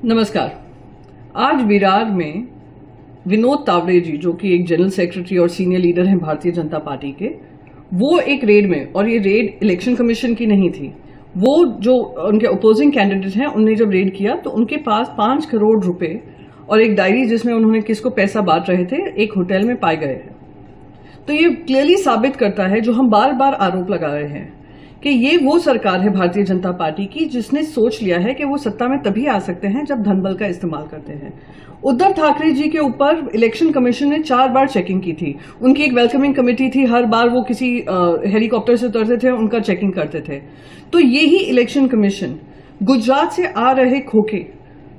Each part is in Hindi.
नमस्कार। आज विरार में विनोद तावड़े जी, जो कि एक जनरल सेक्रेटरी और सीनियर लीडर हैं भारतीय जनता पार्टी के, वो एक रेड में, और ये रेड इलेक्शन कमीशन की नहीं थी, वो जो उनके अपोजिंग कैंडिडेट हैं उन्होंने जब रेड किया तो उनके पास 5 करोड़ रुपए और एक डायरी जिसमें उन्होंने किसको पैसा बांट रहे थे एक होटल में पाए गए हैं। तो ये क्लियरली साबित करता है जो हम बार बार आरोप लगा रहे हैं कि ये वो सरकार है भारतीय जनता पार्टी की जिसने सोच लिया है कि वो सत्ता में तभी आ सकते हैं जब धन बल का इस्तेमाल करते हैं। उद्धव ठाकरे जी के ऊपर इलेक्शन कमीशन ने 4 बार चेकिंग की थी। उनकी एक वेलकमिंग कमेटी थी, हर बार वो किसी हेलीकॉप्टर से उतरते थे, उनका चेकिंग करते थे। तो यही इलेक्शन कमीशन गुजरात से आ रहे खोखे,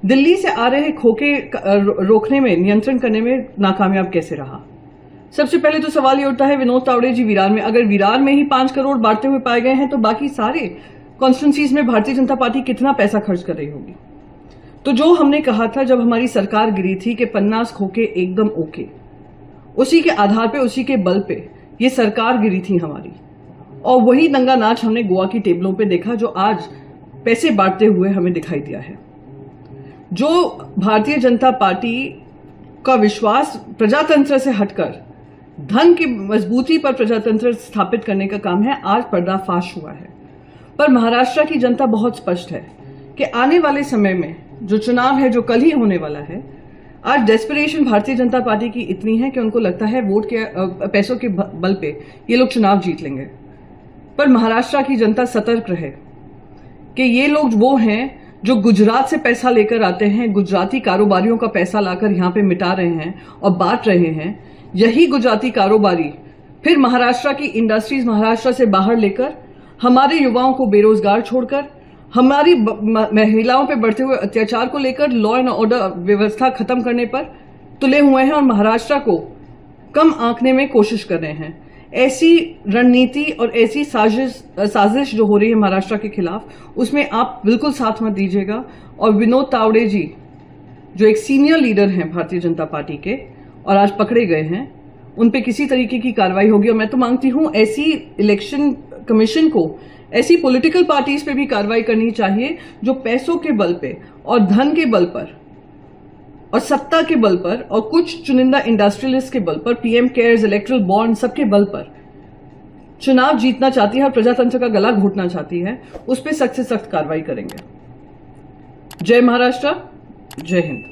दिल्ली से आ रहे खोखे रोकने में, नियंत्रण करने में नाकामयाब कैसे रहा? सबसे पहले तो सवाल ये उठता है विनोद तावड़े जी विरार में, अगर विरार में ही 5 करोड़ बांटते हुए पाए गए हैं तो बाकी सारे कॉन्स्टिट्यूंसीज में भारतीय जनता पार्टी कितना पैसा खर्च कर रही होगी? तो जो हमने कहा था जब हमारी सरकार गिरी थी कि 50 खोखे एकदम ओके, उसी के आधार पे, उसी के बल पे ये सरकार गिरी थी हमारी, और वही दंगा नाच हमने गोवा की टेबलों पे देखा जो आज पैसे बांटते हुए हमें दिखाई दिया है। जो भारतीय जनता पार्टी का विश्वास प्रजातंत्र से हटकर धन की मजबूती पर प्रजातंत्र स्थापित करने का काम है, आज पर्दाफाश हुआ है। पर महाराष्ट्र की जनता बहुत स्पष्ट है कि आने वाले समय में जो चुनाव है, जो कल ही होने वाला है, आज डेस्परेशन भारतीय जनता पार्टी की इतनी है कि उनको लगता है वोट के पैसों के बल पे ये लोग चुनाव जीत लेंगे। पर महाराष्ट्र की जनता सतर्क रहे कि ये लोग वो हैं जो गुजरात से पैसा लेकर आते हैं, गुजराती कारोबारियों का पैसा लाकर यहां पे मिटा रहे हैं और बांट रहे हैं। यही गुजराती कारोबारी फिर महाराष्ट्र की इंडस्ट्रीज महाराष्ट्र से बाहर लेकर हमारे युवाओं को बेरोजगार छोड़कर, हमारी महिलाओं पे बढ़ते हुए अत्याचार को लेकर लॉ एंड ऑर्डर व्यवस्था खत्म करने पर तुले हुए हैं और महाराष्ट्र को कम आंकने में कोशिश कर रहे हैं। ऐसी रणनीति और ऐसी साजिश जो हो रही है महाराष्ट्र के खिलाफ, उसमें आप बिल्कुल साथ मत दीजिएगा। और विनोद तावड़े जी जो एक सीनियर लीडर हैं भारतीय जनता पार्टी के और आज पकड़े गए हैं, उन पे किसी तरीके की कार्रवाई होगी। और मैं तो मांगती हूं ऐसी इलेक्शन कमीशन को, ऐसी पॉलिटिकल पार्टीज पे भी कार्रवाई करनी चाहिए जो पैसों के बल पे और धन के बल पर और सत्ता के बल पर और कुछ चुनिंदा इंडस्ट्रियलिस्ट के बल पर, पीएम केयर्स, इलेक्ट्रल बॉन्ड, सबके बल पर चुनाव जीतना चाहती है और प्रजातंत्र का गला घोटना चाहती है, उस पर सख्त से सख्त कार्रवाई करेंगे। जय महाराष्ट्र, जय हिंद।